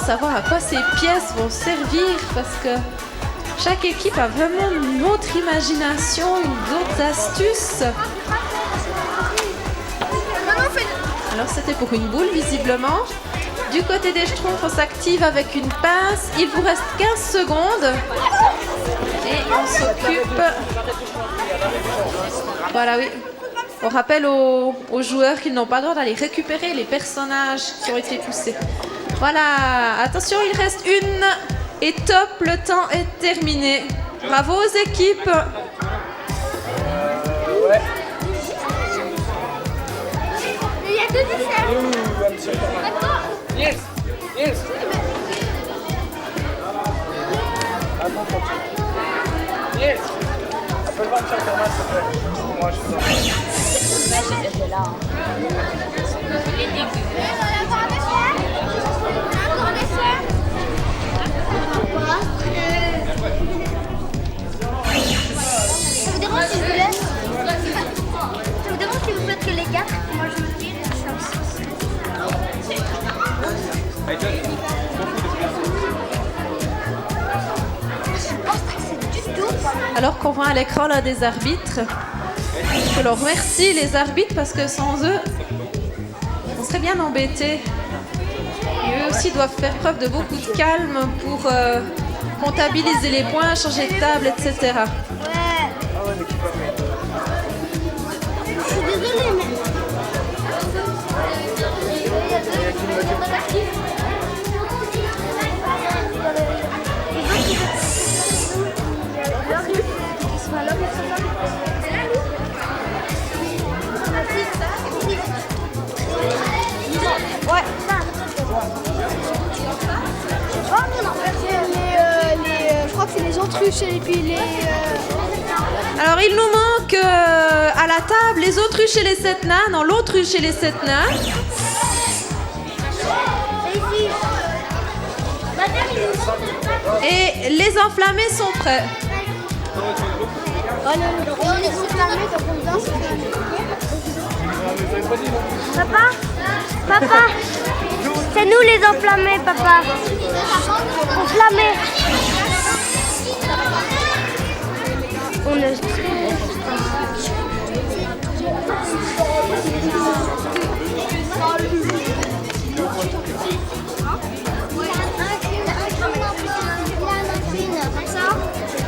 savoir à quoi ces pièces vont servir parce que chaque équipe a vraiment une autre imagination, une autre astuce. Alors c'était pour une boule visiblement. Du côté des Schtroumpfs, on s'active avec une pince. Il vous reste 15 secondes. Et on s'occupe. Voilà, oui. On rappelle aux joueurs qu'ils n'ont pas le droit d'aller récupérer les personnages qui ont été poussés. Voilà, attention, il reste une. Et top, le temps est terminé. Bravo aux équipes. Ouais. Il y a deux desserts. Yes, yes. Attends. Yes. Appelle-moi le chat Thomas, s'il te plaît. Moi, je suis là. Ça vous dérange si je vous laisse? Ça vous dérange si vous faites que les 4? Moi je me tire et ça me Hey, John, Alors qu'on voit à l'écran là des arbitres, je leur remercie les arbitres parce que sans eux, on serait bien embêtés. Et eux aussi doivent faire preuve de beaucoup de calme pour comptabiliser les points, changer de table, etc. Je suis désolée, mais... Ouais. Oh non, je crois que c'est les autruches et puis les... Alors il nous manque à la table les autruches et les 7 nains. Non, l'autruche et les 7 nains. Et les enflammés sont prêts. On est enflammés, donc on danse. Papa, c'est nous les enflammés, papa. Enflammés. On est...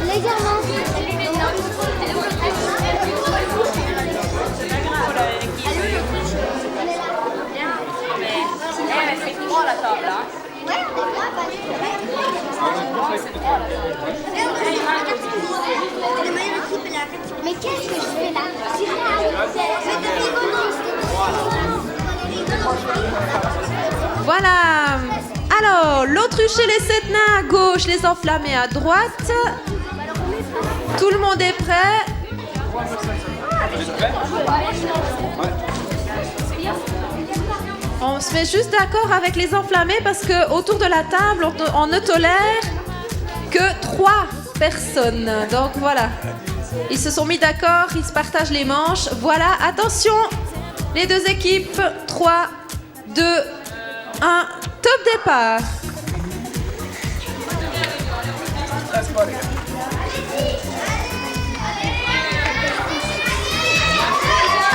Légèrement. La table, hein. Mais qu'est-ce que je fais là? Voilà. Alors, l'autruche et les 7 nains à gauche, les enflammés à droite. Tout le monde est prêt. On se met juste d'accord avec les enflammés parce que autour de la table, on ne tolère que 3 personnes. Donc voilà. Ils se sont mis d'accord, ils se partagent les manches. Voilà, attention, les deux équipes. 3, 2, 1, top départ.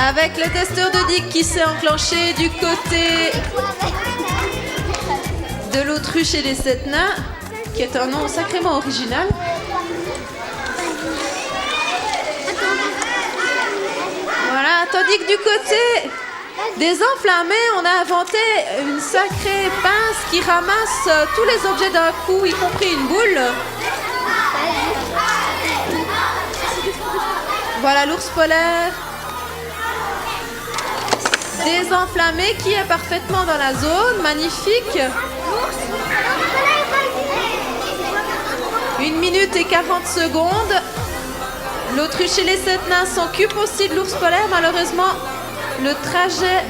Avec le testeur de Dick qui s'est enclenché du côté de l'autruche et les 7 nains, qui est un nom sacrément original. Voilà, tandis que du côté des enflammés, on a inventé une sacrée pince qui ramasse tous les objets d'un coup, y compris une boule. Voilà l'ours polaire. Désenflammé qui est parfaitement dans la zone, magnifique. 1 minute et 40 secondes. L'autruche et les 7 nains s'occupent aussi de l'ours polaire. Malheureusement, le trajet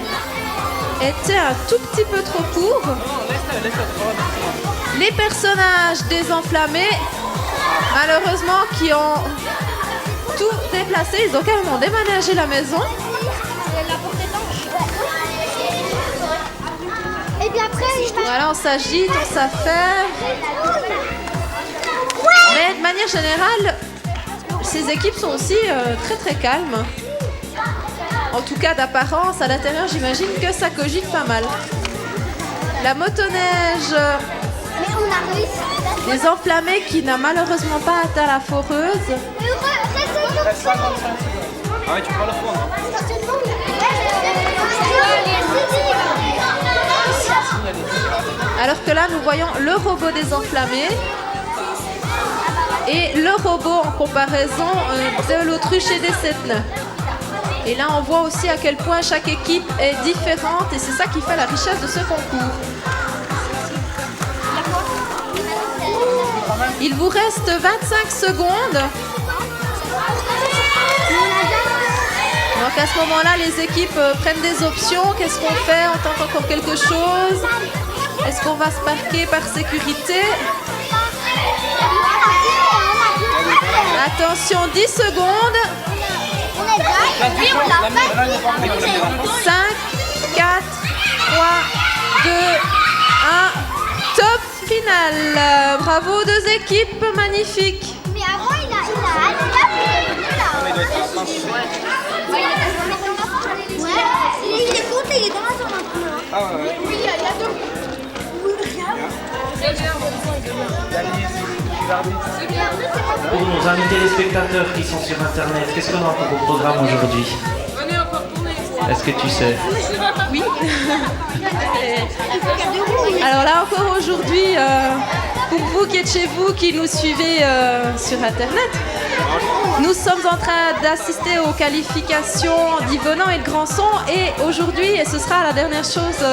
était un tout petit peu trop court. Les personnages désenflammés, malheureusement, qui ont tout déplacé, ils ont carrément déménagé la maison. Et puis après, Voilà, on s'agite, on s'affaire. Mais de manière générale, ces équipes sont aussi très très calmes. En tout cas d'apparence, à l'intérieur, j'imagine que ça cogite pas mal. La motoneige des enflammés qui n'a malheureusement pas atteint la foreuse. Reste 55 secondes. Ah ouais, tu prends le fond, non? Alors que là, nous voyons le robot des enflammés et le robot en comparaison de l'autruche et des Setna. Et là, on voit aussi à quel point chaque équipe est différente et c'est ça qui fait la richesse de ce concours. Il vous reste 25 secondes. Donc à ce moment-là, les équipes prennent des options. Qu'est-ce qu'on fait? On tente encore quelque chose? Est-ce qu'on va se parquer par sécurité? Attention, 10 secondes. 5, 4, 3, 2, 1. Top final. Bravo aux deux équipes, magnifiques. Mais avant, il est compté, il est dans la zone un peu. Ah ouais. Oui, il y a deux. Pour nos amis téléspectateurs qui sont sur Internet, qu'est-ce qu'on a pour au programme aujourd'hui? Est-ce que tu sais? Oui. Alors là encore aujourd'hui, pour vous qui êtes chez vous, qui nous suivez sur Internet, nous sommes en train d'assister aux qualifications d'Yvonand et de Grandson. Et aujourd'hui, et ce sera la dernière chose,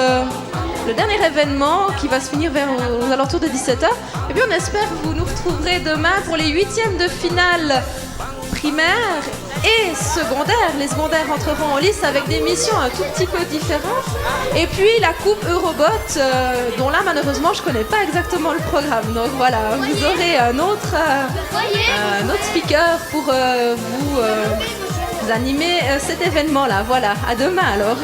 le dernier événement qui va se finir vers aux alentours de 17h. Et puis on espère que vous nous retrouverez demain pour les 8e de finale primaire et secondaire. Les secondaires entreront en lice avec des missions un tout petit peu différentes. Et puis la coupe Eurobot, dont là malheureusement je connais pas exactement le programme. Donc voilà, vous aurez un autre speaker pour vous animer cet événement-là. Voilà, à demain alors.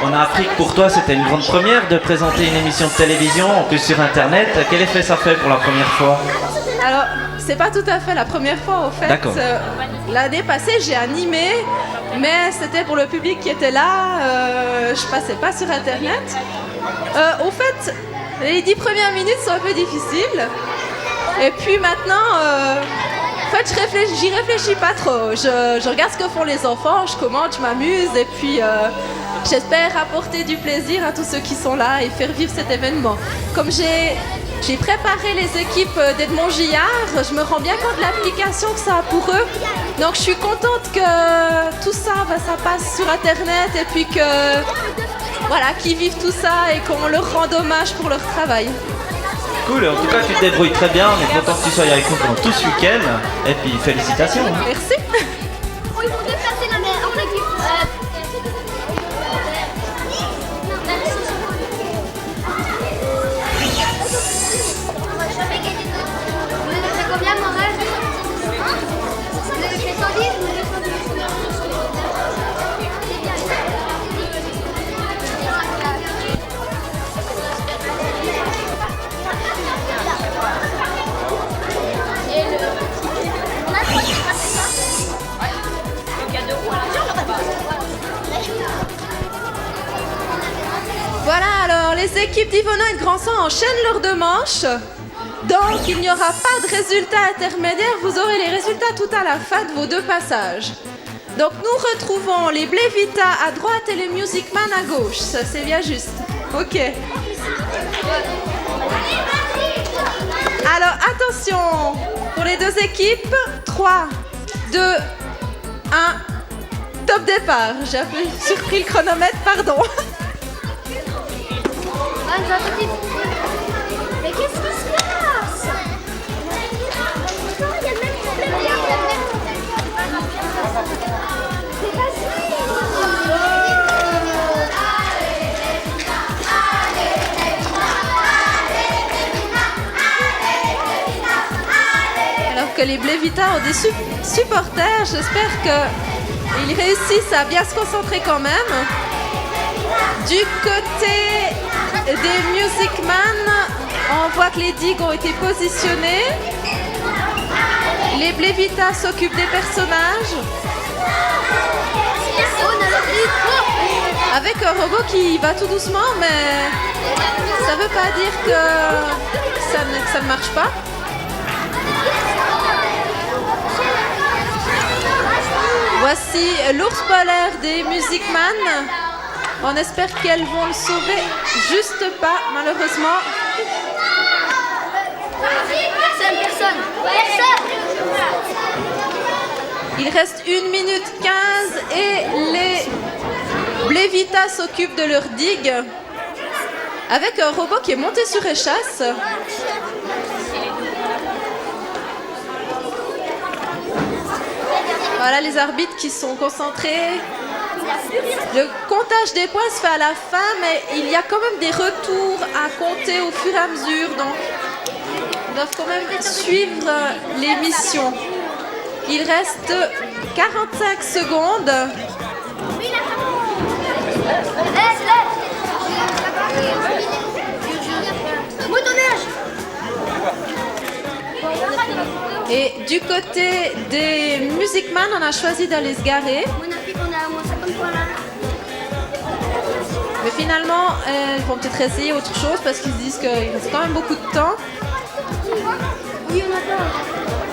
On a appris que pour toi c'était une grande première de présenter une émission de télévision, en plus sur Internet. Quel effet ça fait pour la première fois? Alors, c'est pas tout à fait la première fois, au fait. D'accord. L'année passée, j'ai animé, mais c'était pour le public qui était là. Je passais pas sur Internet. Au fait, les 10 premières minutes sont un peu difficiles. Et puis maintenant, en fait, j'y réfléchis pas trop. Je regarde ce que font les enfants, je commente, je m'amuse, et puis j'espère apporter du plaisir à tous ceux qui sont là et faire vivre cet événement. Comme j'ai préparé les équipes d'Edmond Gillard, je me rends bien compte de l'application que ça a pour eux. Donc je suis contente que tout ça, ça passe sur Internet et puis que voilà, qu'ils vivent tout ça et qu'on leur rende hommage pour leur travail. Cool, en tout cas tu te débrouilles très bien, on est content que tu sois avec nous pendant tout ce week-end. Et puis félicitations. Merci. Il faut déplacer la main en équipe. On va jamais gagner de temps. Vous avez fait combien, Morel? Vous avez fait 110 ou 210? Voilà, alors les équipes d'Yvonand et de Grandson enchaînent leurs deux manches. Donc il n'y aura pas de résultat intermédiaire, vous aurez les résultats tout à la fin de vos deux passages. Donc nous retrouvons les Blévita à droite et les Music Man à gauche. Ça c'est bien juste. Ok. Alors attention, pour les deux équipes, 3, 2, 1, top départ. J'ai un peu surpris le chronomètre, pardon. Mais qu'est-ce qui se passe? Il y a le même problème. C'est facile. Donc les Blévita ont des supporters. J'espère qu'ils réussissent à bien se concentrer quand même. Du côté des Music Man, on voit que les digues ont été positionnées. Les Blévita s'occupent des personnages. Avec un robot qui va tout doucement, mais ça ne veut pas dire que ça ne marche pas. Voici l'ours polaire des Music Man. On espère qu'elles vont le sauver. Juste pas, malheureusement. Personne. Il reste 1 minute 15 et les Blévita s'occupent de leur digue avec un robot qui est monté sur échasse. Voilà les arbitres qui sont concentrés. Le comptage des points se fait à la fin, mais il y a quand même des retours à compter au fur et à mesure. Donc, ils doivent quand même suivre l'émission. Il reste 45 secondes. Et du côté des Music Man, on a choisi d'aller se garer. Mais finalement, ils vont peut-être essayer autre chose parce qu'ils se disent qu'il reste quand même beaucoup de temps.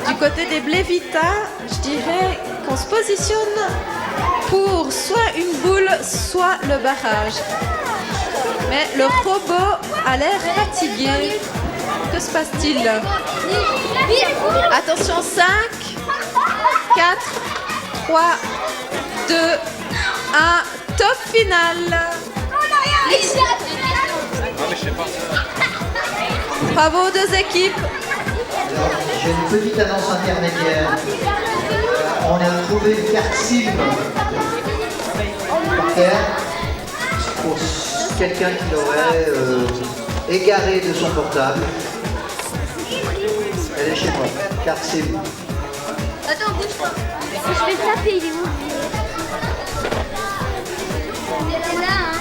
Du côté des Blévita, je dirais qu'on se positionne pour soit une boule, soit le barrage. Mais le robot a l'air fatigué. Que se passe-t-il? Attention, 5, 4, 3, 2, 1, top final. Bravo aux deux équipes. J'ai une petite annonce intermédiaire. On a trouvé une carte SIM par terre pour quelqu'un qui l'aurait égaré de son portable. Elle est chez moi, carte SIM. Attends, bouge pas. Je vais te taper, il est où? Il est là, hein.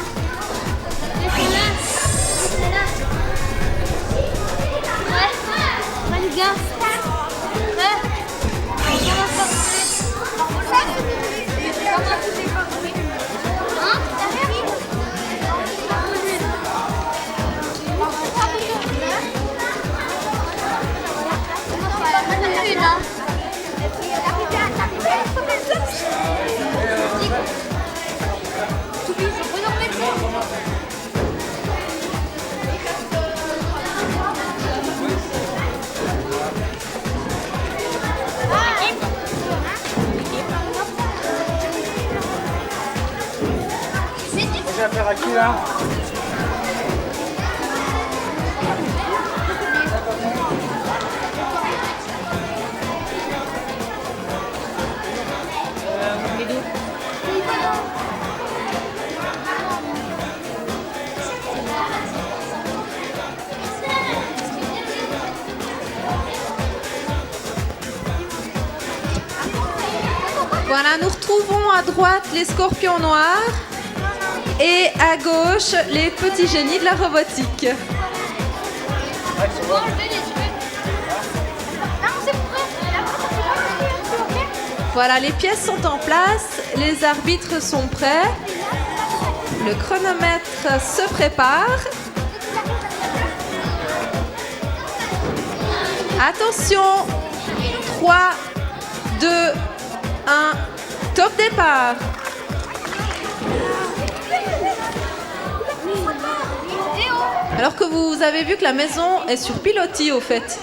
Il est là. Ouais, les gars. J'ai affaire à qui là? Voilà, nous retrouvons à droite les scorpions noirs et à gauche les petits génies de la robotique. Voilà, les pièces sont en place, les arbitres sont prêts, le chronomètre se prépare. Attention, 3, 2, 1, top départ. Alors que vous avez vu que la maison est sur pilotis au fait.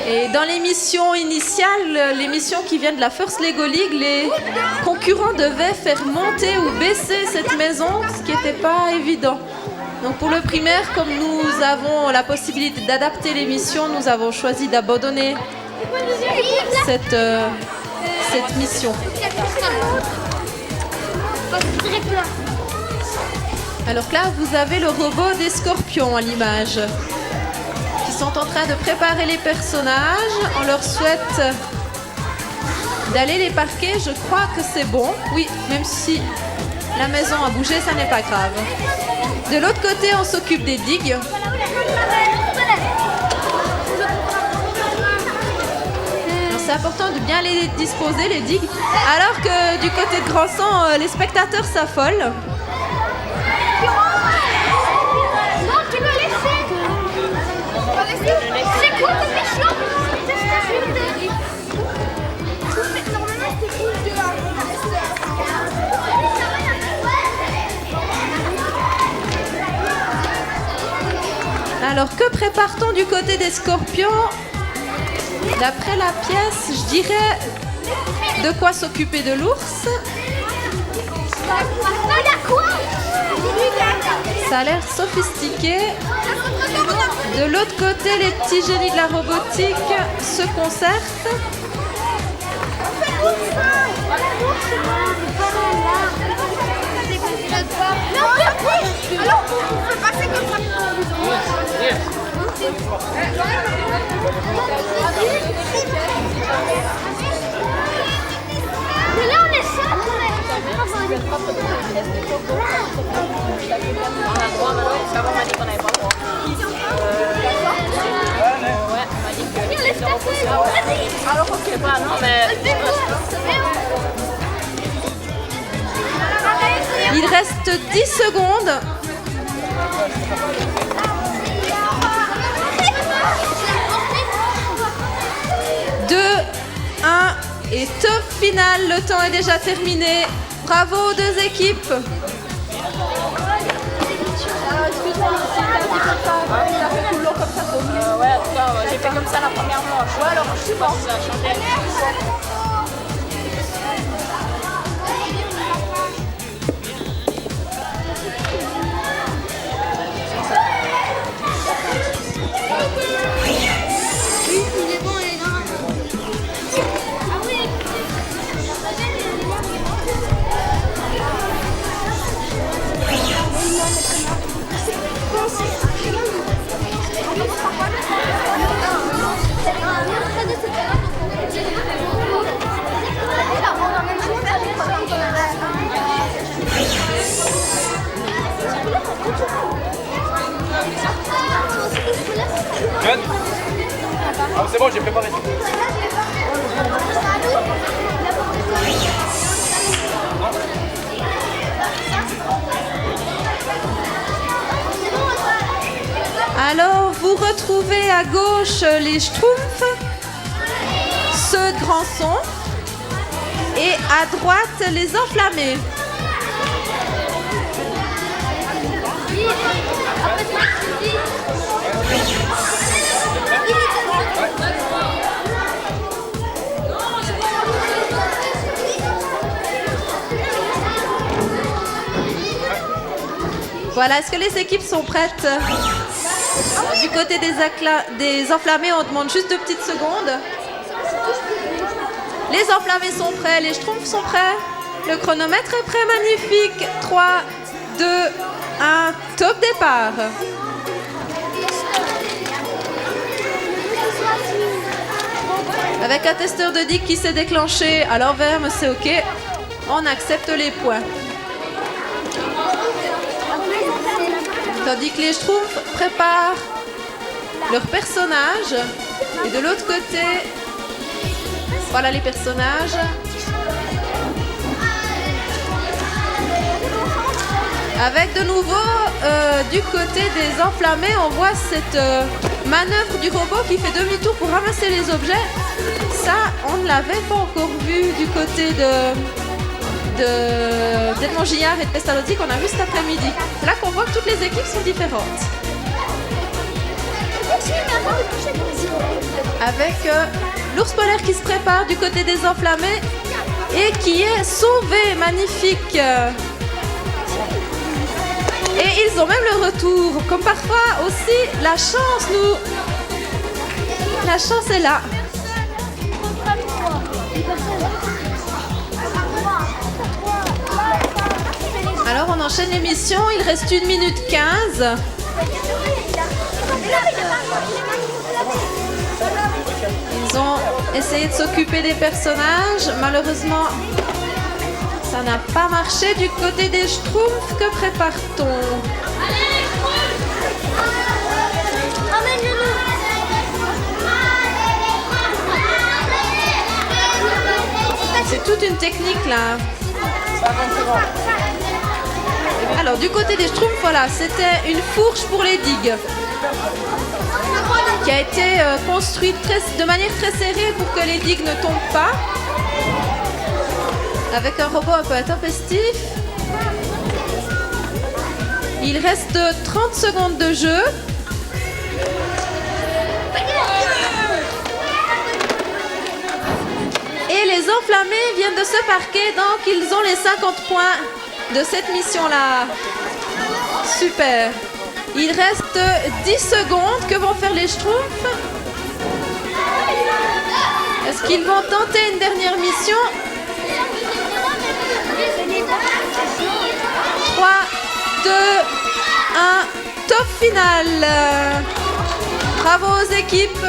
Et dans l'émission initiale, l'émission qui vient de la First Lego League, les concurrents devaient faire monter ou baisser cette maison, ce qui n'était pas évident. Donc pour le primaire, comme nous avons la possibilité d'adapter l'émission, nous avons choisi d'abandonner cette mission. Alors là, vous avez le robot des scorpions à l'image, qui sont en train de préparer les personnages. On leur souhaite d'aller les parquer. Je crois que c'est bon. Oui, même si la maison a bougé, ça n'est pas grave. De l'autre côté, on s'occupe des digues. C'est important de bien les disposer, les digues. Alors que du côté de Grandson, les spectateurs s'affolent. Non, tu me laisses. C'est quoi cette mission? Normalement, c'était cool de Alors, que prépare-t-on du côté des scorpions? D'après la pièce, je dirais de quoi s'occuper de l'ours. Ça a l'air sophistiqué. De l'autre côté, les petits génies de la robotique se concertent. Alors, on peut passer comme ça. Mais là, on est seul. On a le droit maintenant, parce qu'avant on m'a dit qu'on n'avait pas le droit. Ouais, on m'a dit que les euros c'est alors ok, pas non, mais... Il reste 10 secondes. 2, 1 et top final. Le temps est déjà terminé. Bravo aux deux équipes. Ouais, en tout cas, j'ai fait comme ça la première manche. Ouais, alors je sais pas, ça a changé. Ah, c'est bon, j'ai préparé. Alors, vous retrouvez à gauche les Schtroumpfs, ceux de Grandson, et à droite les Enflammés. Voilà, est-ce que les équipes sont prêtes? Du côté des Enflammés, on demande juste 2 petites secondes. Les Enflammés sont prêts, les Schtroumpfs sont prêts. Le chronomètre est prêt, magnifique. 3, 2, 1, top départ. Avec un testeur de digue qui s'est déclenché à l'envers, mais c'est ok. On accepte les points. Tandis que les Schtroumpfs préparent leur personnage. Et de l'autre côté, voilà les personnages. Avec de nouveau, du côté des Enflammés, on voit cette manœuvre du robot qui fait demi-tour pour ramasser les objets. Ça, on ne l'avait pas encore vu du côté d'Edmond Gillard et de Pestalozzi qu'on a vu cet après-midi. Là qu'on voit que toutes les équipes sont différentes. Avec l'ours polaire qui se prépare du côté des Enflammés et qui est sauvé, magnifique. Et ils ont même le retour. Comme parfois aussi, la chance est là. Alors on enchaîne l'émission, il reste 1 minute 15. essayer de s'occuper des personnages. Malheureusement, ça n'a pas marché. Du côté des Schtroumpfs, que prépare-t-on? C'est toute une technique là. Alors du côté des Schtroumpfs, voilà, c'était une fourche pour les digues qui a été construite de manière très serrée pour que les digues ne tombent pas, avec un robot un peu intempestif. Il reste 30 secondes de jeu. Et les enflammés viennent de se parquer, donc ils ont les 50 points de cette mission-là. Super. Il reste 10 secondes. Que vont faire les Schtroumpfs? Est-ce qu'ils vont tenter une dernière mission? 3, 2, 1, top final. Bravo aux équipes.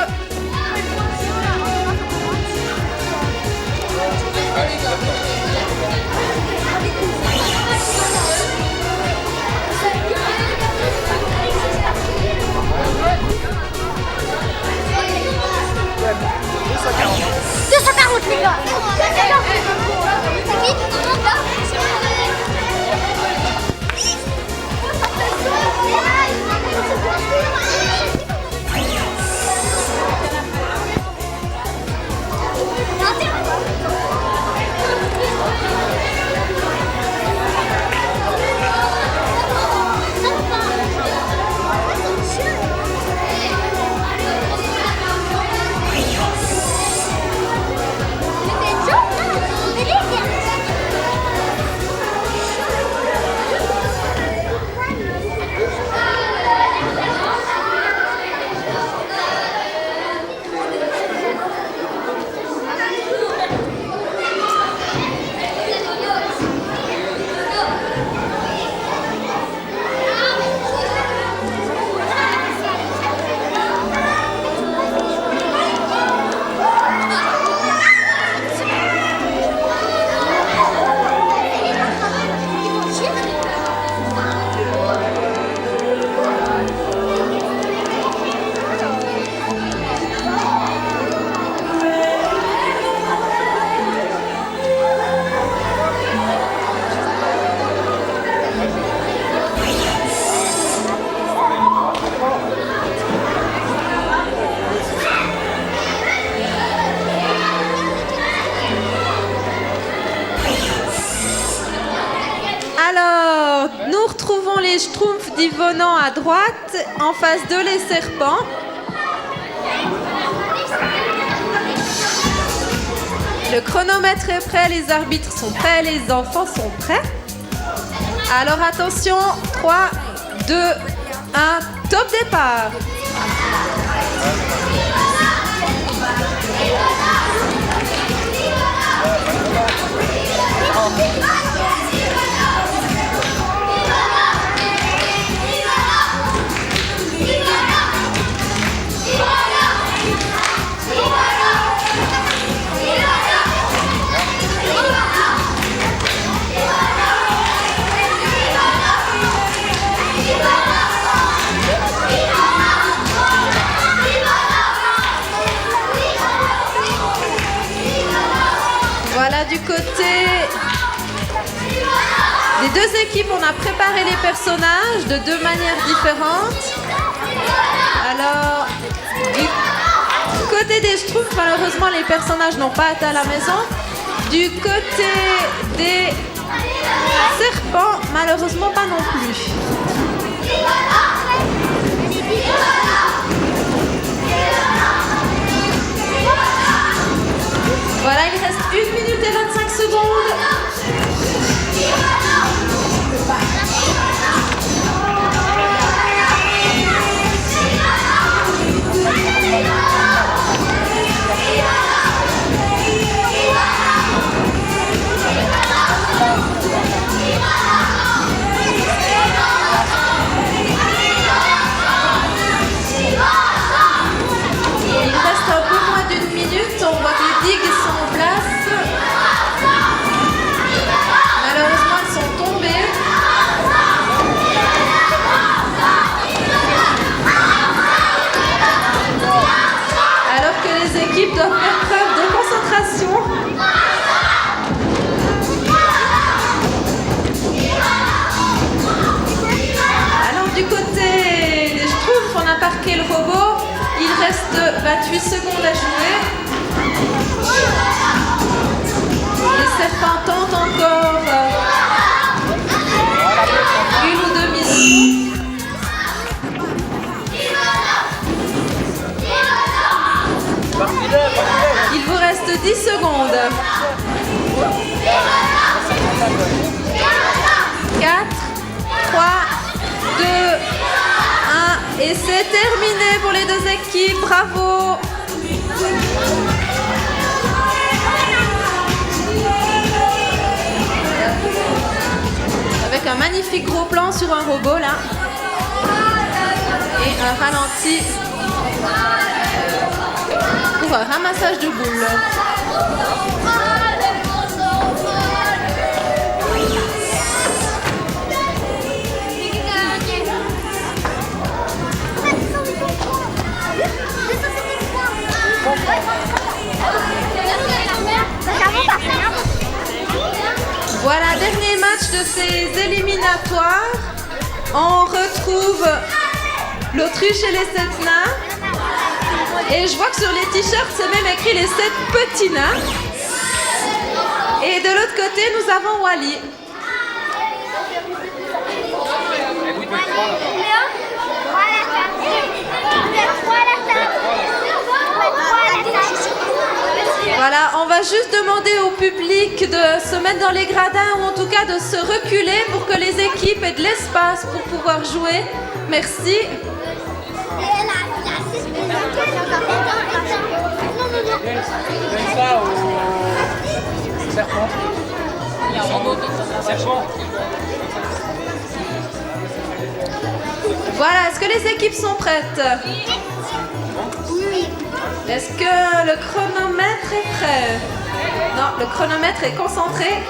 Alors, nous retrouvons les Schtroumpfs d'Yvonne à droite, en face d'eux les serpents. Le chronomètre est prêt, les arbitres sont prêts, les enfants sont prêts. Alors attention, 3, 2, 1, top départ. Voilà, du côté des deux équipes, on a préparé les personnages de deux manières différentes. Alors, du côté des Schtroumpfs, malheureusement, les personnages n'ont pas atteint la maison. Du côté des serpents, malheureusement, pas non plus. Voilà, il reste 1 minute et 25 secondes. 28 secondes à jouer. Les serpents tentent encore une ou deux minutes. Il vous reste 10 secondes. 4, 3, 2, 1 et c'est terminé pour les deux équipes. Bravo. Avec un magnifique gros plan sur un robot là. Et un ralenti pour un ramassage de boules. Voilà, dernier match de ces éliminatoires. On retrouve l'Autriche et les 7 nains. Et je vois que sur les t-shirts, c'est même écrit les 7 petits nains. Et de l'autre côté, nous avons Wally. Voilà, on va juste demander au public de se mettre dans les gradins ou en tout cas de se reculer pour que les équipes aient de l'espace pour pouvoir jouer. Merci. Donne ça au serpent. Serpent. Voilà, est-ce que les équipes sont prêtes? Oui. Est-ce que le chronomètre est prêt? Non, le chronomètre est concentré.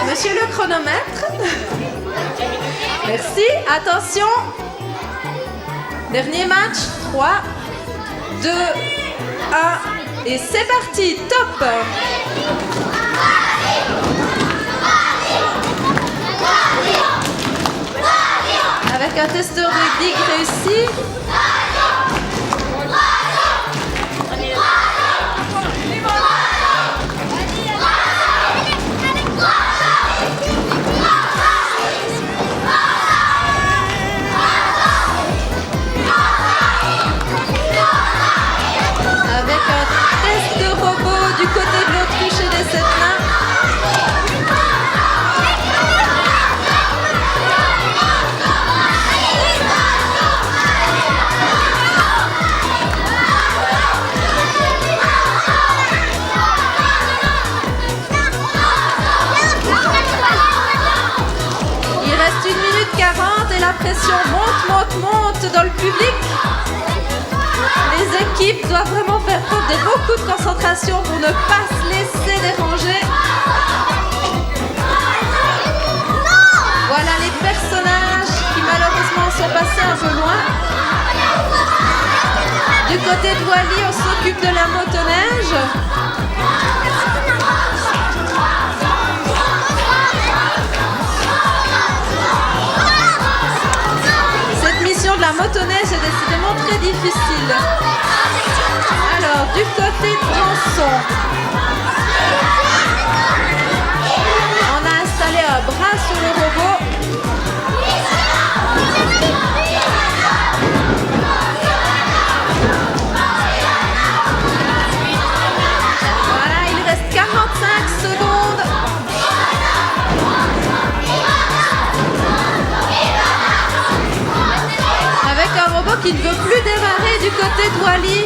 Monsieur le chronomètre. Merci. Attention. Dernier match. 3, 2, 1. Et c'est parti. Top. Avec un testeur de dig réussi. Avec un test de robot du côté de l'Autriche et des 7 nains. Il reste 1 minute 40 et la pression monte dans le public. Les équipes doivent vraiment faire preuve de beaucoup de concentration pour ne pas se laisser déranger. Voilà les personnages qui malheureusement sont passés un peu loin. Du côté de Wally, on s'occupe de la motoneige. Cette mission de la motoneige est décidément très difficile. Alors, du côté de Branson, on a installé un bras sur le robot. Voilà, il reste 45 secondes. Avec un robot qui ne veut plus démarrer du côté de Wally.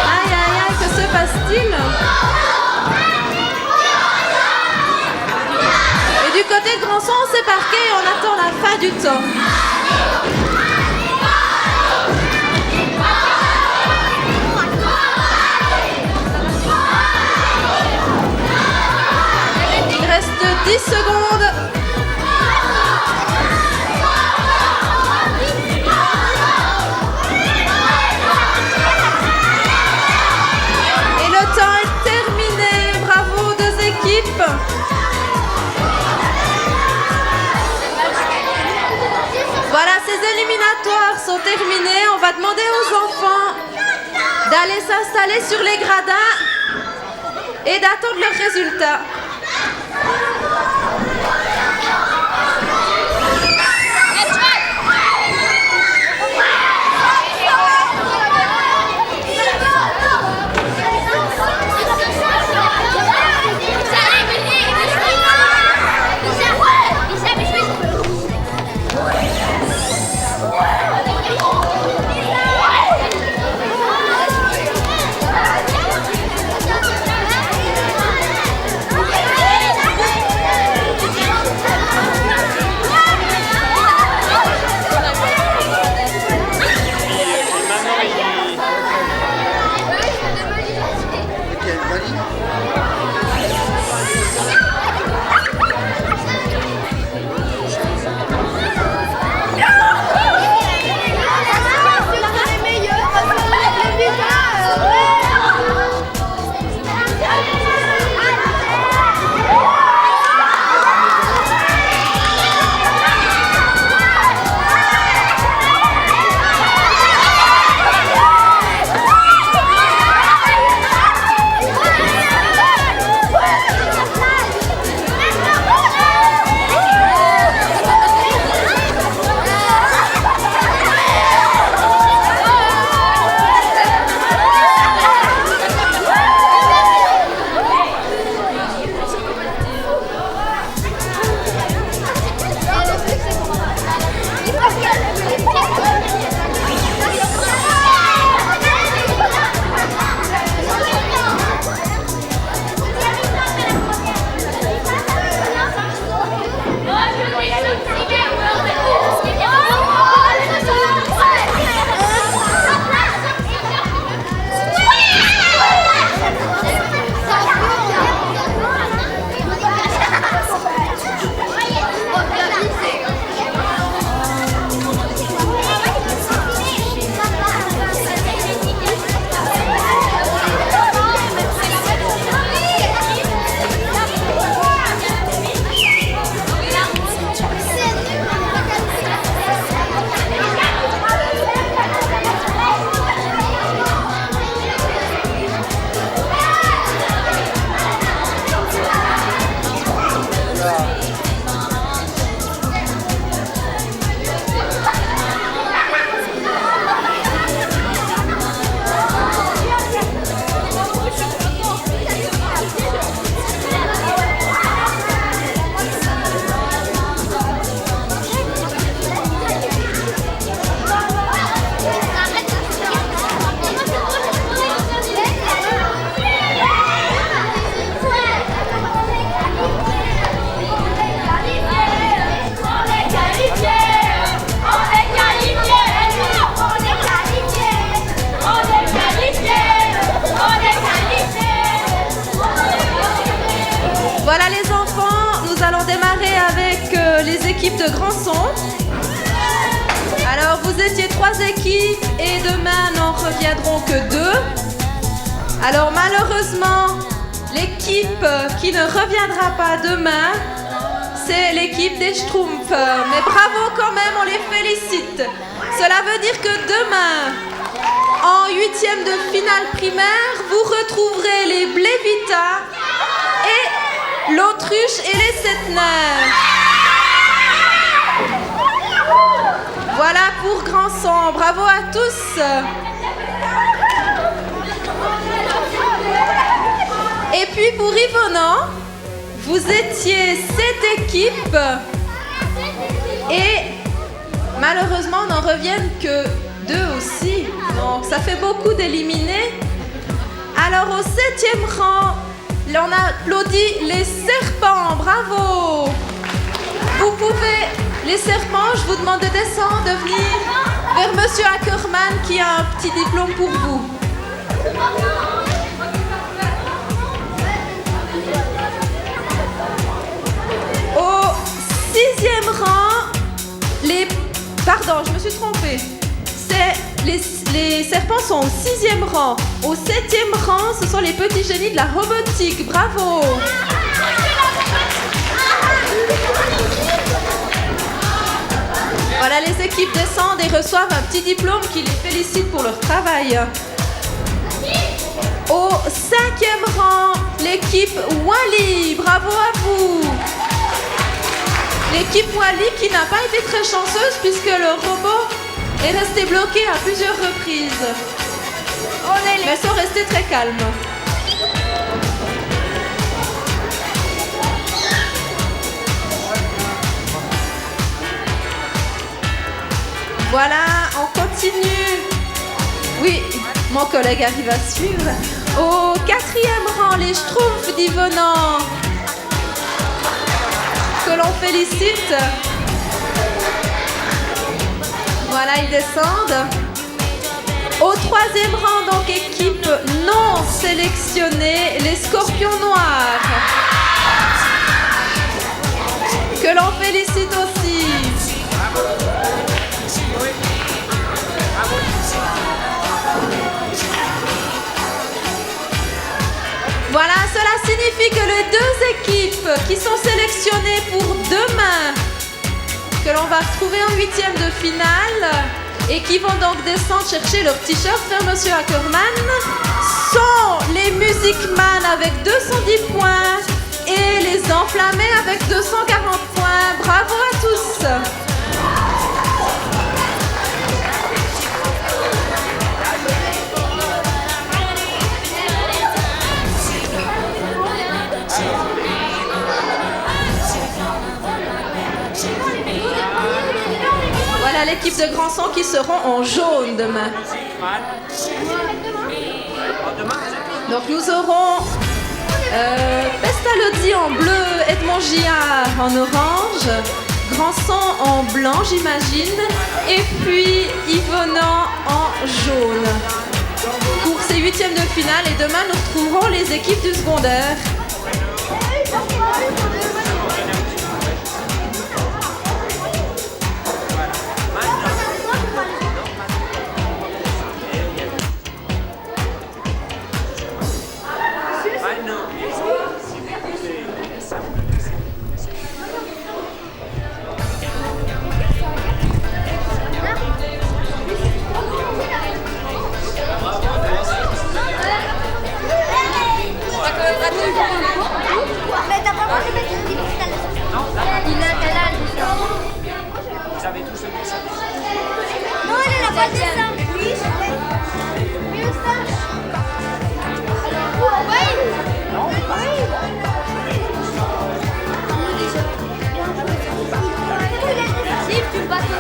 Aïe aïe aïe, que se passe-t-il? Et du côté de Granson, on s'est parqué et on attend la fin du temps. Il reste 10 secondes. Et le temps est terminé. Bravo aux deux équipes. les éliminatoires sont terminés. On va demander aux enfants d'aller s'installer sur les gradins et d'attendre leurs résultats. Voilà les enfants, nous allons démarrer avec les équipes de Grandson. Alors vous étiez 3 équipes et demain n'en reviendront que 2. Alors malheureusement, l'équipe qui ne reviendra pas demain, c'est l'équipe des Schtroumpfs. Mais bravo quand même, on les félicite. Cela veut dire que demain, en 8e de finale primaire, vous retrouverez les Blévita et l'Autruche et les 7 nains. Voilà pour Grandson. Bravo à tous. Et puis pour Yvonand, vous étiez 7 équipes et malheureusement n'en reviennent que 2 aussi. Donc ça fait beaucoup d'éliminés. Alors au 7e rang, on applaudit les serpents. Bravo. Vous pouvez, les serpents, je vous demande de descendre, de venir vers Monsieur Ackerman qui a un petit diplôme pour vous. Au 6e rang, Pardon, je me suis trompée. Les serpents sont au 6e rang. Au 7e rang, ce sont les petits génies de la robotique. Bravo! Voilà, les équipes descendent et reçoivent un petit diplôme qui les félicite pour leur travail. Au 5e rang, l'équipe Wally. Bravo à vous. L'équipe Wally qui n'a pas été très chanceuse puisque le robot est resté bloqué à plusieurs reprises. Mais ils sont restés très calmes. Voilà, on continue. Oui, mon collègue arrive à suivre. Au 4e rang, les Schtroumpfs d'Yvonand, que l'on félicite. Voilà, ils descendent. Au 3e rang, donc équipe non sélectionnée, les Scorpions Noirs, que l'on félicite aussi. Voilà, cela signifie que les 2 équipes qui sont sélectionnées pour demain, que l'on va retrouver en 8e de finale et qui vont donc descendre chercher leur t-shirt vers Monsieur Ackerman, sont les Music Man avec 210 points et les Enflammés avec 240 points. Bravo à tous! Voilà l'équipe de Grandson qui seront en jaune demain. Donc nous aurons Pestalozzi en bleu, Edmond Giard en orange, Grandson en blanc j'imagine, et puis Yvonand en jaune. Pour ces 8e de finale, et demain nous retrouverons les équipes du secondaire. Mais t'as pas mangé mettre une petite installation. Il a quel âge? Vous avez tous le dessin. Non, elle a pas de dessin. Oui, je sais. Mais le stage. Oui. Non, Si tu bats ton